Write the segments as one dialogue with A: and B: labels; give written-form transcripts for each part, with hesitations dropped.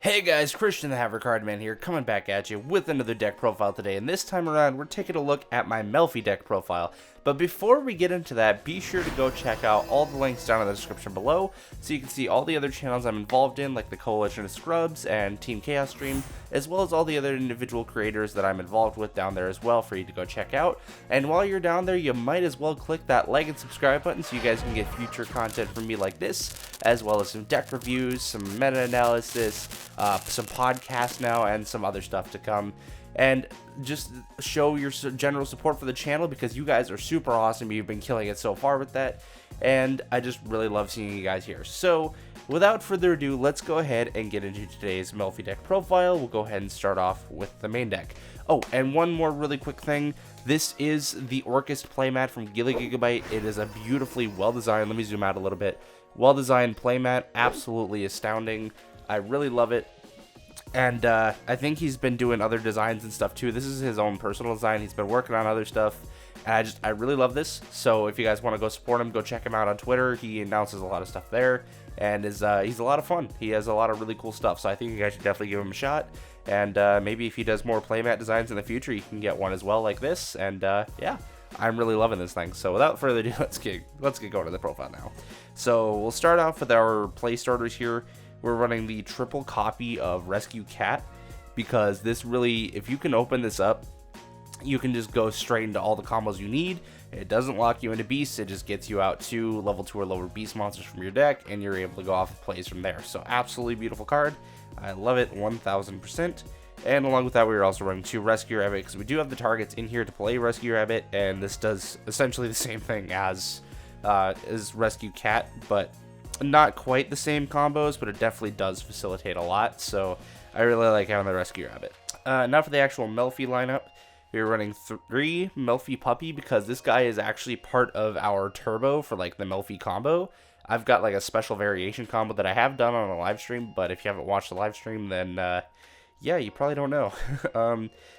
A: Hey guys, Christian the Haver Cardman here, coming back at you with another deck profile today, and this time around we're taking a look at my Melffy deck profile. But before we get into that, be sure to go check out all the links down in the description below, so you can see all the other channels I'm involved in, like the Coalition of Scrubs and Team Chaos Stream, as well as all the other individual creators that I'm involved with down there as well for you to go check out. And while you're down there, you might as well click that like and subscribe button so you guys can get future content from me like this, as well as some deck reviews, some meta-analysis, some podcasts now, and some other stuff to come. And just show your general support for the channel because you guys are super awesome. You've been killing it so far with that, and I just really love seeing you guys here. So without further ado, let's go ahead and get into today's Melffy deck profile. We'll go ahead and start off with the main deck. Oh, and one more really quick thing. This is the Orchest playmat from Gigabyte. It is a beautifully well-designed, let me zoom out a little bit, well-designed playmat, absolutely astounding. I really love it. And I think he's been doing other designs and stuff too. This is his own personal design. He's been working on other stuff. And I really love this. So if you guys want to go support him, go check him out on Twitter. He announces a lot of stuff there. And he's a lot of fun. He has a lot of really cool stuff. So I think you guys should definitely give him a shot. And maybe if he does more playmat designs in the future, you can get one as well like this. And yeah, I'm really loving this thing. So without further ado, let's get going to the profile now. So we'll start off with our play starters here. We're running the triple copy of Rescue Cat because this really, if you can open this up, you can just go straight into all the combos you need. It doesn't lock you into beasts, it just gets you out to level 2 or lower beast monsters from your deck, and you're able to go off with plays from there. So absolutely beautiful card. I love it 1000%. And along with that, we are also running 2 Rescue Rabbit because we do have the targets in here to play Rescue Rabbit, and this does essentially the same thing as Rescue Cat, but not quite the same combos, but it definitely does facilitate a lot, so I really like having the Rescue Rabbit. Now for the actual Melffy lineup, we're running 3 Melffy Puppy because this guy is actually part of our turbo for like the Melffy combo. I've got like a special variation combo that I have done on a live stream, but if you haven't watched the live stream, then yeah, you probably don't know.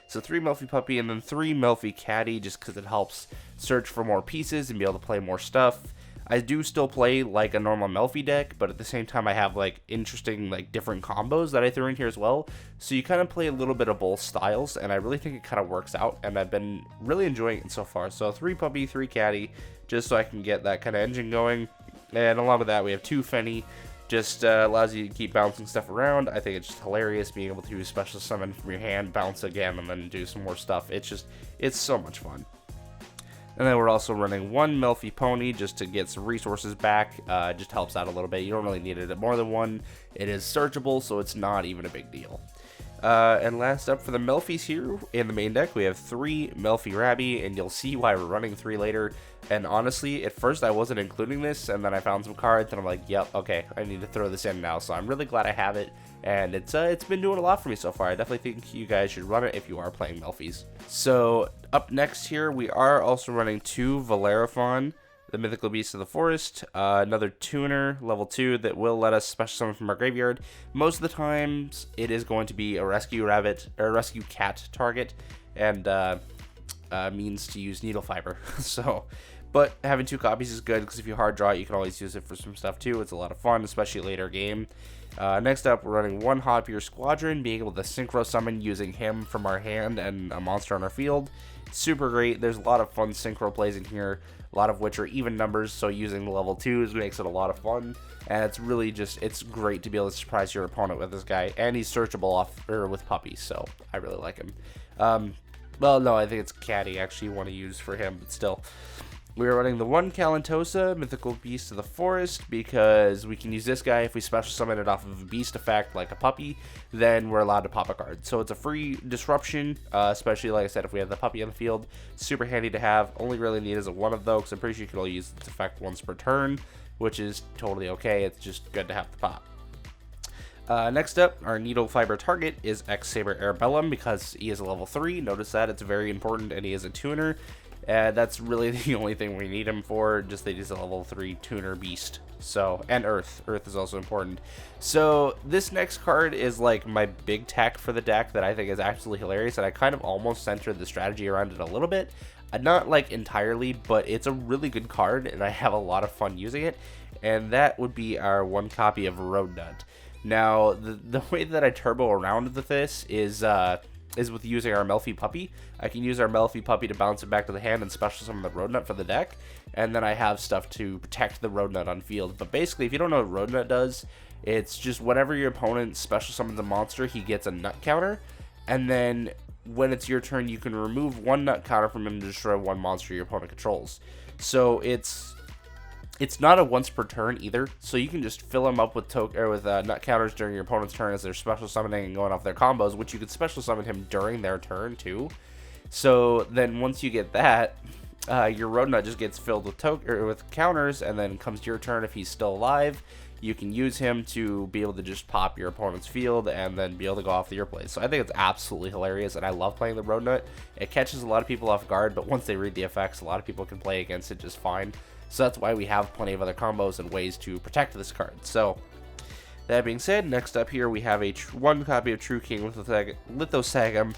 A: So 3 Melffy Puppy and then 3 Melffy Catty just because it helps search for more pieces and be able to play more stuff. I do still play like a normal Melffy deck, but at the same time I have like interesting like different combos that I threw in here as well. So you kind of play a little bit of both styles, and I really think it kind of works out, and I've been really enjoying it so far. So 3 Puppy, 3 Catty, just so I can get that kind of engine going. And along with that, we have 2 Fenny, just allows you to keep bouncing stuff around. I think it's just hilarious being able to special summon from your hand, bounce again, and then do some more stuff. It's so much fun. And then we're also running 1 Melffy Pony just to get some resources back. Just helps out a little bit. You don't really need it at more than 1. It is searchable, so it's not even a big deal. And last up for the Melffys here in the main deck, we have 3 Melffy Rabby, and you'll see why we're running 3 later. And honestly, at first I wasn't including this, and then I found some cards, and I'm like, yep, okay, I need to throw this in now. So I'm really glad I have it, and it's been doing a lot for me so far. I definitely think you guys should run it if you are playing Melffys. So up next here, we are also running 2 Valeraphon, the Mythical Beast of the Forest, another tuner, level 2, that will let us special summon from our graveyard. Most of the times, it is going to be a Rescue Rabbit, or a Rescue Cat target, and means to use Needle Fiber. But having 2 copies is good, because if you hard draw it, you can always use it for some stuff too. It's a lot of fun, especially later game. Next up, we're running 1 Hoppier Squadron, being able to synchro summon using him from our hand and a monster on our field. Super great. There's a lot of fun synchro plays in here, a lot of which are even numbers, so using the level 2s makes it a lot of fun. And it's really it's great to be able to surprise your opponent with this guy. And he's searchable with puppies, so I really like him. Well, no, I think it's Catty actually you want to use for him, but still. We are running the 1 Calantosa, Mythical Beast of the Forest, because we can use this guy if we special summon it off of a beast effect like a puppy, then we're allowed to pop a card. So it's a free disruption, especially like I said, if we have the puppy on the field. Super handy to have. Only really need is a 1 of those, because I'm pretty sure you can only use its effect once per turn, which is totally okay. It's just good to have the pop. Next up, our Needle Fiber target is X-Saber Arabellum, because he is a level 3. Notice that, it's very important, and he is a tuner. That's really the only thing we need him for, just that he's a level 3 tuner beast. So, and Earth is also important. So this next card is like my big tech for the deck that I think is absolutely hilarious, and I kind of almost centered the strategy around it a little bit. Not like entirely, but it's a really good card, and I have a lot of fun using it. And that would be our 1 copy of Road Nut. Now, the way that I turbo around with this is with using our Melffy puppy. I can use our Melffy puppy to bounce it back to the hand and special summon the Road Nut for the deck, and then I have stuff to protect the Road Nut on field. But basically, if you don't know what Road Nut does, it's just whenever your opponent special summons a monster, he gets a nut counter, and then when it's your turn, you can remove one nut counter from him to destroy one monster your opponent controls. So it's not a once per turn either, so you can just fill them up with nut counters during your opponent's turn as they're special summoning and going off their combos, which you could special summon him during their turn too. So then once you get that, your Road Nut just gets filled with counters, and then comes your turn if he's still alive. You can use him to be able to just pop your opponent's field and then be able to go off your place. So I think it's absolutely hilarious, and I love playing the Road Nut. It catches a lot of people off guard, but once they read the effects, a lot of people can play against it just fine. So that's why we have plenty of other combos and ways to protect this card. So that being said, next up here we have one copy of True King Lithosagum,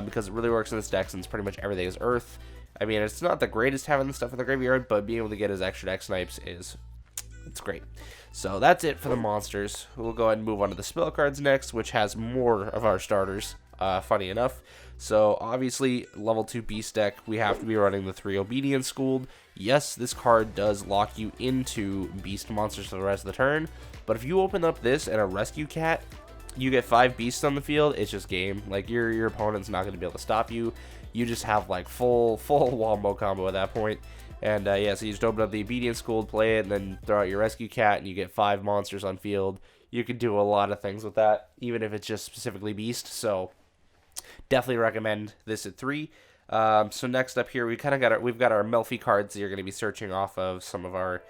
A: because it really works in this deck since pretty much everything is Earth. I mean, it's not the greatest having this stuff in the graveyard, but being able to get his extra deck snipes it's great. So that's it for the monsters. We'll go ahead and move on to the spell cards next, which has more of our starters, funny enough. So obviously, level 2 beast deck, we have to be running the 3 Obedience Schooled. Yes, this card does lock you into beast monsters for the rest of the turn, but if you open up this and a Rescue Cat, you get 5 beasts on the field. It's just game. Like, your opponent's not going to be able to stop you. You just have like full wombo combo at that point. And yeah, so you just open up the Obedience Schooled, play it, and then throw out your Rescue Cat, and you get 5 monsters on field. You can do a lot of things with that, even if it's just specifically beast. So definitely recommend this at 3. So next up here, we've got our Melffy cards that you're going to be searching off of some of our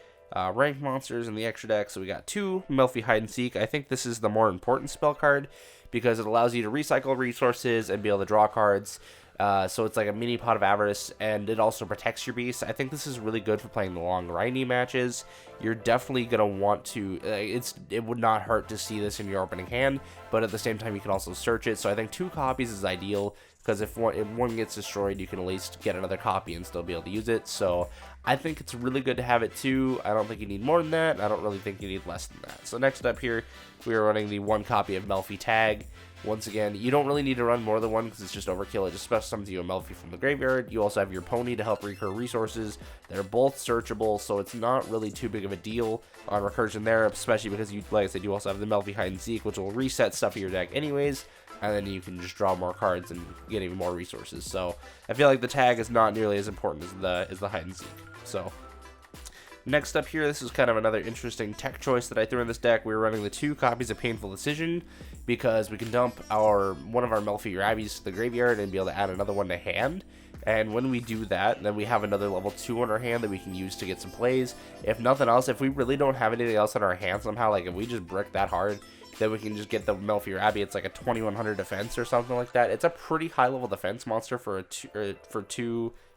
A: ranked monsters in the extra deck. So we got 2 Melffy Hide and Seek. I think this is the more important spell card because it allows you to recycle resources and be able to draw cards. So it's like a mini Pot of Avarice, and it also protects your beast. I think this is really good for playing the long grindy matches. You're definitely going to want to, it would not hurt to see this in your opening hand, but at the same time you can also search it. So I think 2 copies is ideal, because if one gets destroyed, you can at least get another copy and still be able to use it. So I think it's really good to have it too. I don't think you need more than that. I don't really think you need less than that. So next up here, we are running the 1 copy of Melffy Tag. Once again, you don't really need to run more than one because it's just overkill. It just special summons you a Melffy from the graveyard. You also have your pony to help recur resources. They're both searchable, so it's not really too big of a deal on recursion there, especially because, like I said, you also have the Melffy Hide and Seek, which will reset stuff in your deck anyways, and then you can just draw more cards and get even more resources. So I feel like the tag is not nearly as important as the Hide and Seek. So next up here, this is kind of another interesting tech choice that I threw in this deck. We're running the 2 copies of Painful Decision because we can dump one of our Melffy Rabbies to the graveyard and be able to add another one to hand. And when we do that, then we have another level 2 on our hand that we can use to get some plays. If nothing else, if we really don't have anything else in our hand somehow, like if we just brick that hard, then we can just get the Melffy Rabby. It's like a 2100 defense or something like that. It's a pretty high level defense monster for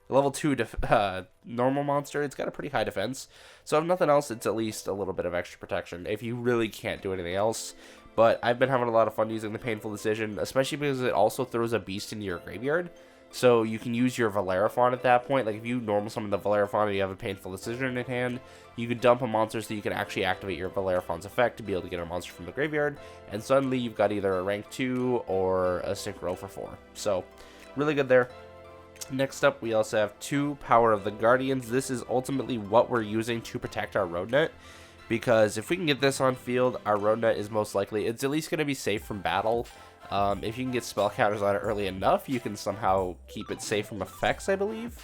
A: level 2 normal monster. It's got a pretty high defense. So if nothing else, it's at least a little bit of extra protection if you really can't do anything else. But I've been having a lot of fun using the Painful Decision, especially because it also throws a beast into your graveyard. So you can use your Valeraphon at that point. Like if you normal summon the Valeraphon and you have a Painful Decision in hand, you can dump a monster so you can actually activate your Valeraphon's effect to be able to get a monster from the graveyard. And suddenly you've got either a rank 2 or a Synchro for 4. So really good there. Next up, we also have 2 Power of the Guardians. This is ultimately what we're using to protect our Road Nut, because if we can get this on field, our Road Nut is most likely, it's at least going to be safe from battle. If you can get spell counters on it early enough, you can somehow keep it safe from effects, I believe.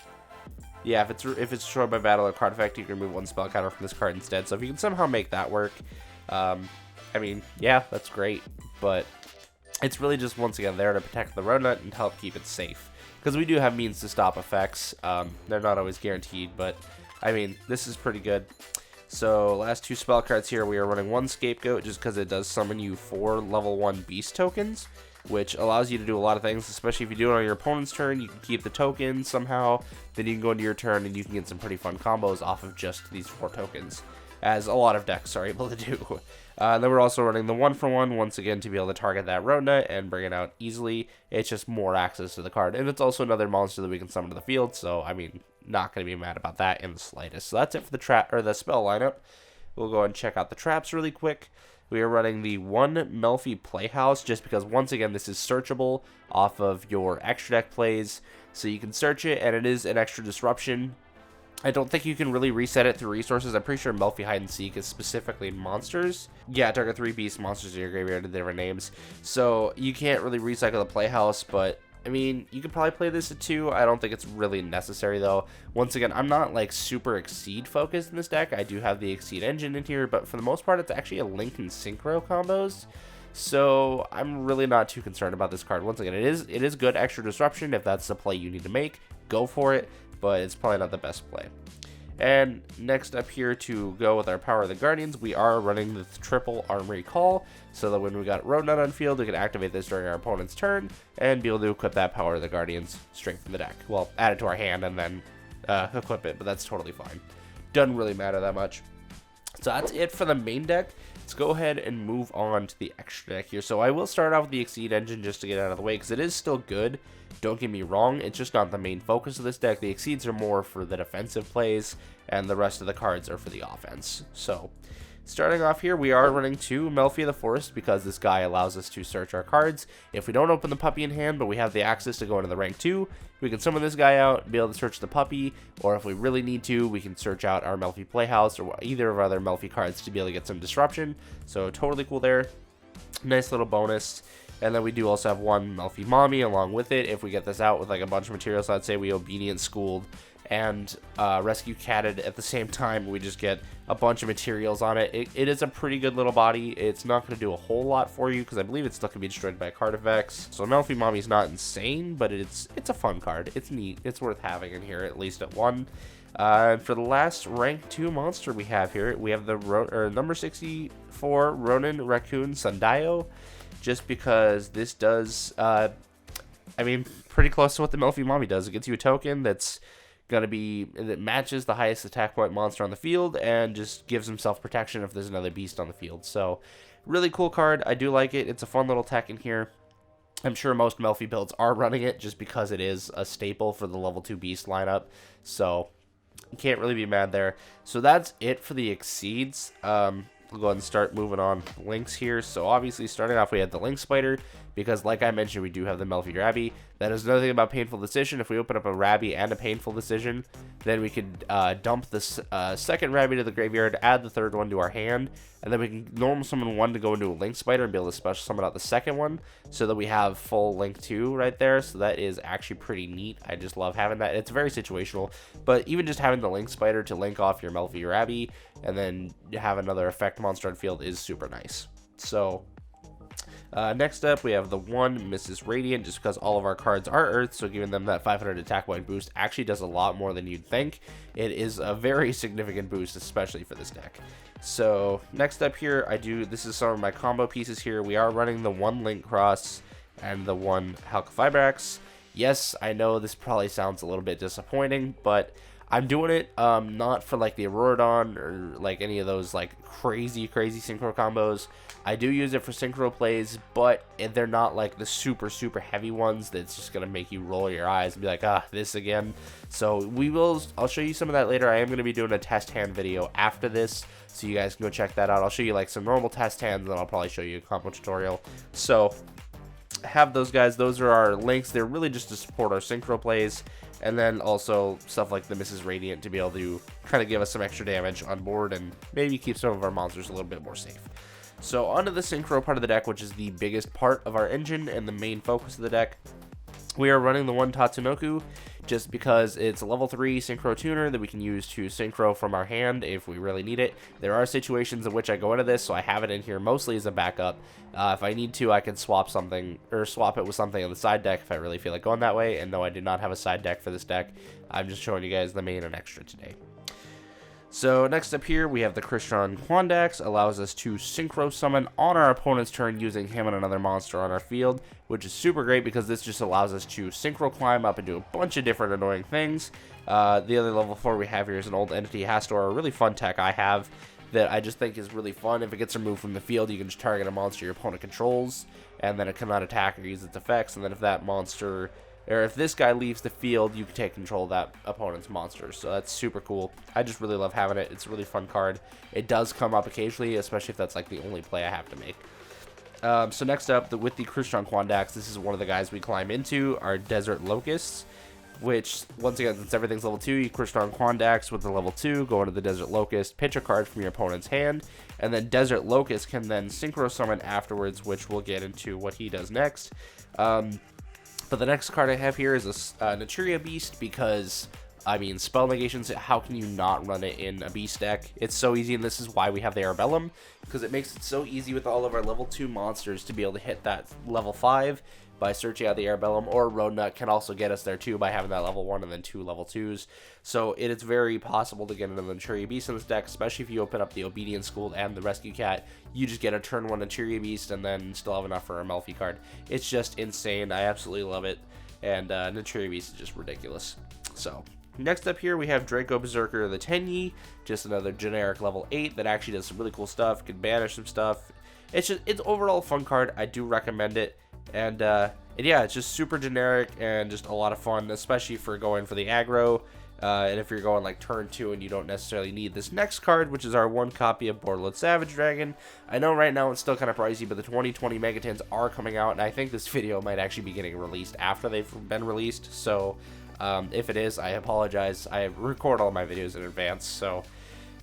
A: Yeah, if it's destroyed by battle or card effect, you can remove 1 spell counter from this card instead. So if you can somehow make that work, I mean, yeah, that's great. But it's really just, once again, there to protect the Road Nut and help keep it safe. Because we do have means to stop effects. They're not always guaranteed, but I mean, this is pretty good. So last 2 spell cards here, we are running 1 Scapegoat just because it does summon you 4 level 1 beast tokens, which allows you to do a lot of things, especially if you do it on your opponent's turn. You can keep the token somehow, then you can go into your turn and you can get some pretty fun combos off of just these 4 tokens, as a lot of decks are able to do. Then we're also running the 1-for-1 once again to be able to target that Road Nut and bring it out easily. It's just more access to the card, and it's also another monster that we can summon to the field, so I mean, not going to be mad about that in the slightest. So that's it for the spell lineup. We'll go ahead and check out the traps really quick. we are running the one Melffy Playhouse, just because, once again, this is searchable off of your extra deck plays. So you can search it, and it is an extra disruption. I don't think you can really reset it through resources. I'm pretty sure Melffy Hide and Seek is specifically in monsters. Yeah, target 3 beast monsters in your graveyard, different names. So you can't really recycle the Playhouse, but I mean, you could probably play this at 2. I don't think it's really necessary, though. Once again, I'm not, like, super Exceed focused in this deck. I do have the Exceed engine in here, but for the most part, it's actually a Link and Synchro combos. So I'm really not too concerned about this card. Once again, it is good extra disruption. If that's the play you need to make, go for it, but it's probably not the best play. And next up here, to go with our Power of the Guardians, we are running the triple Armory Call, so that when we got Rodent on field, we can activate this during our opponent's turn, and be able to equip that Power of the Guardians straight from the deck. Well, add it to our hand, and then equip it, but that's totally fine. Doesn't really matter that much. So that's it for the main deck. Let's go ahead and move on to the extra deck here. So I will start off with the Exceed engine just to get out of the way, because it is still good. Don't get me wrong, it's just not the main focus of this deck. The Exceeds are more for the defensive plays, and the rest of the cards are for the offense. So, starting off here, we are running 2 Melffy of the Forest, because this guy allows us to search our cards. If we don't open the puppy in hand, but we have the access to go into the rank 2, we can summon this guy out, be able to search the puppy, or if we really need to, we can search out our Melffy Playhouse, or either of our other Melffy cards to be able to get some disruption. So, totally cool there. Nice little bonus. And then we do also have one Melffy Mommy along with it. If we get this out with like a bunch of materials, I'd say we Obedient Schooled and Rescue Catted at the same time. We just get a bunch of materials on it. It is a pretty good little body. It's not going to do a whole lot for you, because I believe it's still going to be destroyed by card effects. So Melffy Mommy's not insane, but it's a fun card. It's neat. It's worth having in here, at least at 1. For the last rank 2 monster we have here, we have the number 64 Ronin Raccoon Sundayo. Just because this does, I mean, pretty close to what the Melffy Mommy does. It gets you a token that's going to be, that matches the highest attack point monster on the field, and just gives himself protection if there's another beast on the field. So, really cool card. I do like it. It's a fun little tech in here. I'm sure most Melffy builds are running it, just because it is a staple for the level 2 beast lineup. So, you can't really be mad there. So, that's it for the Exceeds. We'll go ahead and start moving on links here. So obviously, starting off, we had the Link Spider, because like I mentioned, we do have the Melffy Rabby. That is another thing about Painful Decision. If we open up a Rabby and a Painful Decision, then we could dump this second Rabby to the graveyard, add the third one to our hand, and then we can normal summon one to go into a Link Spider and be able to special summon out the second one, so that we have full Link 2 right there. So that is actually pretty neat. I just love having that. It's very situational, but even just having the Link Spider to link off your Melffy Rabby and then have another effect monster on field is super nice. So next up, we have the one Mrs. Radiant, just because all of our cards are Earth, so giving them that 500 attack point boost actually does a lot more than you'd think. It is a very significant boost, especially for this deck. So next up here, this is some of my combo pieces here. We are running the one Link Cross and the one Halqifibrax. Yes, I know this probably sounds a little bit disappointing, but I'm doing it not for like the Auroradon or like any of those like crazy synchro combos. I do use it for synchro plays, but they're not like the super heavy ones that's just gonna make you roll your eyes and be like, this again. So I'll show you some of that later. I am gonna be doing a test hand video after this, so you guys can go check that out. I'll show you like some normal test hands, and then I'll probably show you a combo tutorial. So have those guys. Those are our links. They're really just to support our synchro plays, and then also stuff like the Mrs. Radiant to be able to kind of give us some extra damage on board and maybe keep some of our monsters a little bit more safe. So onto the synchro part of the deck, which is the biggest part of our engine and the main focus of the deck. We are running the one Tatsunoku just because it's a level 3 synchro tuner that we can use to synchro from our hand if we really need it. There are situations in which I go into this, so I have it in here mostly as a backup. If I need to, I can swap it with something on the side deck if I really feel like going that way. And no, I do not have a side deck for this deck. I'm just showing you guys the main and extra today. So next up here, we have the Christian Quandax. Allows us to synchro summon on our opponent's turn using him and another monster on our field, which is super great because this just allows us to synchro climb up and do a bunch of different annoying things. The other level 4 we have here is an old Entity Hastor, a really fun tech I have that I just think is really fun. If it gets removed from the field, you can just target a monster your opponent controls, and then it cannot attack or use its effects, and then if that monster or if this guy leaves the field, you can take control of that opponent's monsters. So that's super cool. I just really love having it. It's a really fun card. It does come up occasionally, especially if that's like the only play I have to make. So next up, with the Crystron Quandax, this is one of the guys we climb into, our Desert Locusts, which, once again, since everything's level 2, you Crystron Quandax with the level 2, go into the Desert Locust, pitch a card from your opponent's hand, and then Desert Locust can then Synchro Summon afterwards, which we'll get into what he does next. But the next card I have here is a Naturia Beast, because, I mean, spell negations, how can you not run it in a beast deck? It's so easy, and this is why we have the Arbellum, because it makes it so easy with all of our level 2 monsters to be able to hit that level 5 by searching out the Arbellum, or Rodnut can also get us there too by having that level 1 and then 2 level 2s. So it is very possible to get into the Naturia Beast in this deck, especially if you open up the Obedience School and the Rescue Cat. You just get a turn 1 Naturia Beast and then still have enough for a Melffy card. It's just insane. I absolutely love it. And Naturia Beast is just ridiculous. So next up here we have Draco Berserker the Tenyi, just another generic level 8 that actually does some really cool stuff, can banish some stuff. It's overall a fun card. I do recommend it. And yeah, it's just super generic and just a lot of fun, especially for going for the aggro. And if you're going like turn 2 and you don't necessarily need this next card, which is our 1 copy of Borderlord Savage Dragon. I know right now it's still kind of pricey, but the 2020 Megatins are coming out, and I think this video might actually be getting released after they've been released. So if it is, I apologize. I record all my videos in advance, so...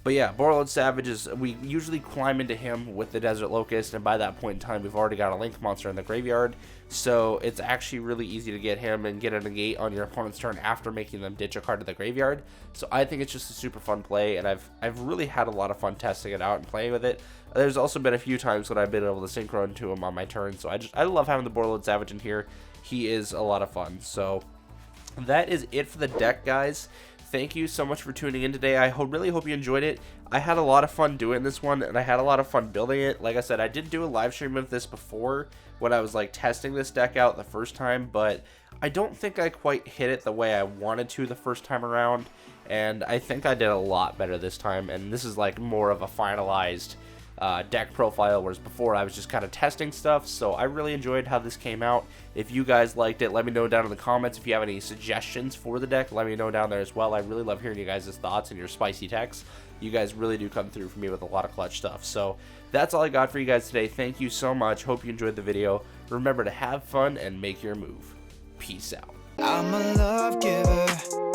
A: But yeah, Borderlord Savage is, we usually climb into him with the Desert Locust, and by that point in time, we've already got a Link monster in the graveyard, so it's actually really easy to get him and get a negate on your opponent's turn after making them ditch a card to the graveyard. So I think it's just a super fun play, and I've really had a lot of fun testing it out and playing with it. There's also been a few times when I've been able to synchro into him on my turn, so I love having the Borderlord Savage in here. He is a lot of fun. So that is it for the deck, guys. Thank you so much for tuning in today. I really hope you enjoyed it. I had a lot of fun doing this one, and I had a lot of fun building it. Like I said, I did do a live stream of this before when I was like testing this deck out the first time, but I don't think I quite hit it the way I wanted to the first time around, and I think I did a lot better this time, and this is like more of a finalized deck profile, whereas before I was just kind of testing stuff. So I really enjoyed how this came out. If you guys liked it, let me know down in the comments. If you have any suggestions for the deck, let me know down there as well. I really love hearing you guys' thoughts and your spicy texts. You guys really do come through for me with a lot of clutch stuff. So that's all I got for you guys today. Thank you so much. Hope you enjoyed the video. Remember to have fun and make your move. Peace out.
B: I'm a love giver.